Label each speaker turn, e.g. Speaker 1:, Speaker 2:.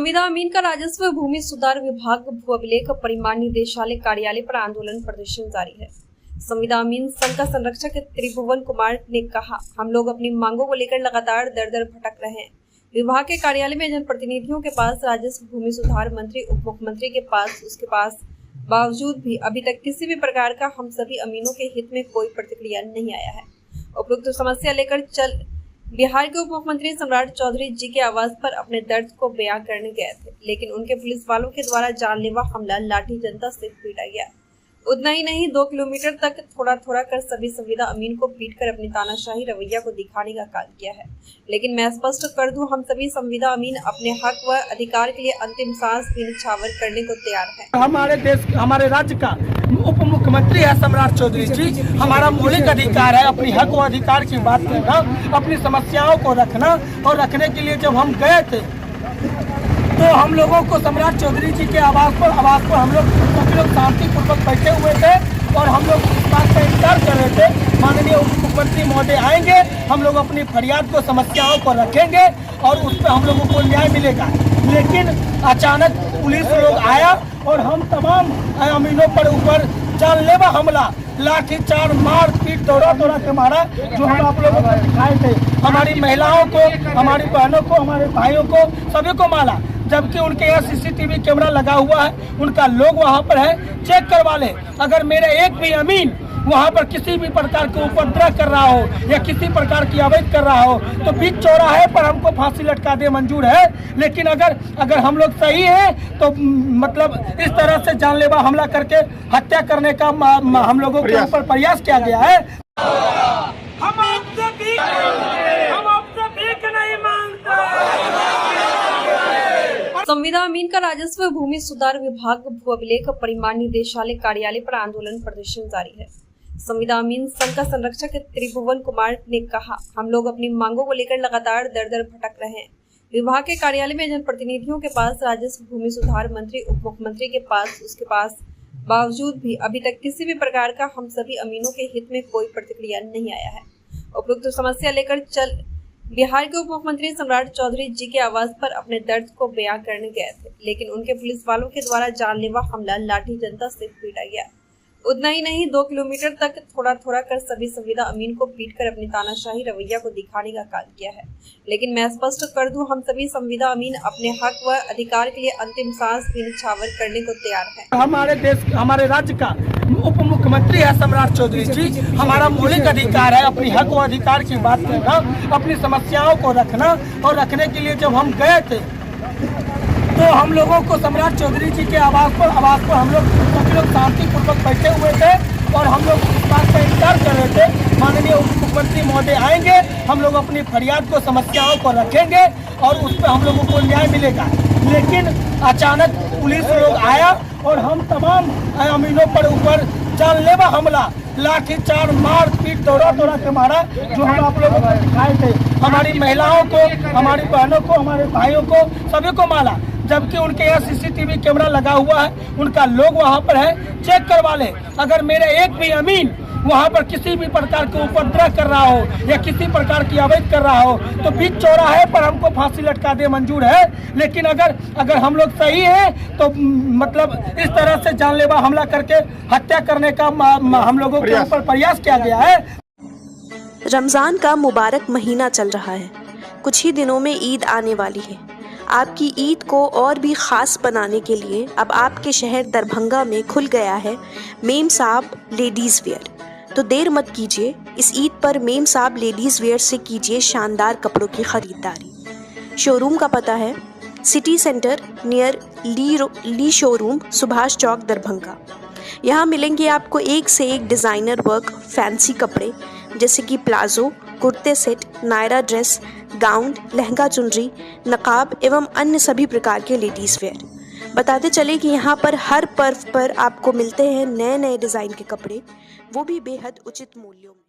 Speaker 1: संविदा अमीन का राजस्व भूमि सुधार विभाग भू अभिलेख परिमाण निदेशालय कार्यालय पर आंदोलन प्रदर्शन जारी है। संविदा अमीन संघ का संरक्षक त्रिभुवन कुमार ने कहा, हम लोग अपनी मांगों को लेकर लगातार दर दर भटक रहे हैं। विभाग के कार्यालय में जनप्रतिनिधियों के पास, राजस्व भूमि सुधार मंत्री, उप मुख्यमंत्री के पास, उसके पास बावजूद भी अभी तक किसी भी प्रकार का हम सभी अमीनों के हित में कोई प्रतिक्रिया नहीं आया है। उपयुक्त समस्या लेकर बिहार के उप मुख्यमंत्री सम्राट चौधरी जी के आवास पर अपने दर्द को बयां करने गए थे, लेकिन उनके पुलिस वालों के द्वारा जानलेवा हमला, लाठी जनता से पीटा गया। उतना ही नहीं, 2 किलोमीटर तक थोड़ा थोड़ा कर सभी संविदा अमीन को पीटकर अपनी तानाशाही रवैया को दिखाने का काम किया है। लेकिन मैं स्पष्ट कर दूं, हम सभी संविदा अमीन अपने हक व अधिकार के लिए अंतिम सांस भी न्यौछावर करने को तैयार हैं।
Speaker 2: हमारे देश, हमारे राज्य का उप मुख्यमंत्री है सम्राट चौधरी जी। हमारा मौलिक अधिकार है अपनी हक व अधिकार की बात करना, अपनी समस्याओं को रखना। और रखने के लिए जब हम गए थे तो हम लोगों को सम्राट चौधरी जी के आवास पर हम लोग सभी लोग शांतिपूर्वक बैठे हुए थे और हम लोग इस बात का इंतजार कर रहे थे, माननीय उप मुख्यमंत्री महोदय आएंगे, हम लोग अपनी फरियाद को, समस्याओं को रखेंगे और उस पर हम लोगों को न्याय मिलेगा। लेकिन अचानक पुलिस लोग आया और हम तमाम अमीनों पर ऊपर जानलेवा हमला, लाठीचार्ज, मार पीट, दौड़ा के मारा, जो हम आप लोगों को दिखाए थे। हमारी महिलाओं को, हमारी बहनों को, हमारे भाइयों को, सभी को मारा। जबकि उनके यहाँ सीसीटीवी कैमरा लगा हुआ है, उनका लोग वहाँ पर है, चेक करवा ले। अगर मेरे एक भी अमीन वहाँ पर किसी भी प्रकार के उपद्रव कर रहा हो या किसी प्रकार की अवैध कर रहा हो तो बीच चौराहे पर हमको फांसी लटका दे मंजूर है। लेकिन अगर हम लोग सही हैं तो मतलब इस तरह से जानलेवा हमला करके हत्या करने का हम लोगों के ऊपर प्रयास किया गया है। हम आपसे भीख नहीं मांगते।
Speaker 1: संविदा अमीन का राजस्व भूमि सुधार विभाग भू अभिलेख परिमाण निदेशालय कार्यालय पर आंदोलन प्रदर्शन जारी है। संविदा अमीन संघ का संरक्षक त्रिभुवन कुमार ने कहा, हम लोग अपनी मांगों को लेकर लगातार दर दर भटक रहे हैं। विभाग के कार्यालय में जनप्रतिनिधियों के पास, राजस्व भूमि सुधार मंत्री, उप मुख्यमंत्री के पास, उसके पास बावजूद भी अभी तक किसी भी प्रकार का हम सभी अमीनों के हित में कोई प्रतिक्रिया नहीं आया है। उपयुक्त समस्या लेकर बिहार के उप मुख्यमंत्री सम्राट चौधरी जी के आवास पर अपने दर्द को बयां करने गए थे, लेकिन उनके पुलिस वालों के द्वारा जानलेवा हमला, लाठी जनता से पीटा गया। उतना ही नहीं, 2 किलोमीटर तक थोड़ा थोड़ा कर सभी संविदा अमीन को पीटकर अपनी तानाशाही रवैया को दिखाने का काम किया है। लेकिन मैं स्पष्ट कर दूं, हम सभी संविदा अमीन अपने हक व अधिकार के लिए अंतिम सांस भी न्यौछावर करने को तैयार हैं।
Speaker 2: हमारे देश, हमारे राज्य का उप मुख्यमंत्री है सम्राट चौधरी जी। हमारा मौलिक अधिकार है अपनी हक व अधिकार की बात करना, अपनी समस्याओं को रखना। और रखने के लिए जब हम गए थे तो हम लोगों को सम्राट चौधरी जी के आवास पर हम लोग सभी लोग शांतिपूर्वक बैठे हुए थे और हम लोग इस बात का इंतजार कर रहे थे, माननीय उप मुख्यमंत्री महोदय आएंगे, हम लोग अपनी फरियाद को, समस्याओं को रखेंगे और उस पर हम लोगों को न्याय मिलेगा। लेकिन अचानक पुलिस लोग आया और हम तमाम अमीनों पर ऊपर जानलेवा हमला, लाठीचार्ज, मार पीट, दौड़ा के मारा, जो हम आप लोगों को दिखाए थे। हमारी महिलाओं को, हमारी बहनों को, हमारे भाइयों को, सभी को मारा। जबकि उनके यहाँ सीसीटीवी कैमरा लगा हुआ है, उनका लोग वहाँ पर है, चेक करवा ले। अगर मेरे एक भी अमीन वहाँ पर किसी भी प्रकार के उपद्रव कर रहा हो या किसी प्रकार की अवैध कर रहा हो तो बीच चौराहे पर हमको फांसी लटका दे मंजूर है। लेकिन अगर हम लोग सही हैं तो मतलब इस तरह से जानलेवा हमला करके हत्या करने का हम लोगों के ऊपर प्रयास किया गया है।
Speaker 3: रमजान का मुबारक महीना चल रहा है, कुछ ही दिनों में ईद आने वाली है। आपकी ईद को और भी ख़ास बनाने के लिए अब आपके शहर दरभंगा में खुल गया है मेम साहब लेडीज़ वेयर। तो देर मत कीजिए, इस ईद पर मेम साहब लेडीज़ वेयर से कीजिए शानदार कपड़ों की ख़रीदारी। शोरूम का पता है city centre near Lee showroom, Subhash Chowk, Darbhanga. यहाँ मिलेंगे आपको एक से एक डिज़ाइनर वर्क, फैंसी कपड़े जैसे कि प्लाजो, कुर्ते set, Naira dress, gown, lehenga चुनरी, नकाब एवं अन्य सभी प्रकार के लेडीज़ वेयर। बताते चले कि यहाँ पर हर पर्व पर आपको मिलते हैं नए नए डिज़ाइन के कपड़े, वो भी बेहद उचित मूल्यों में।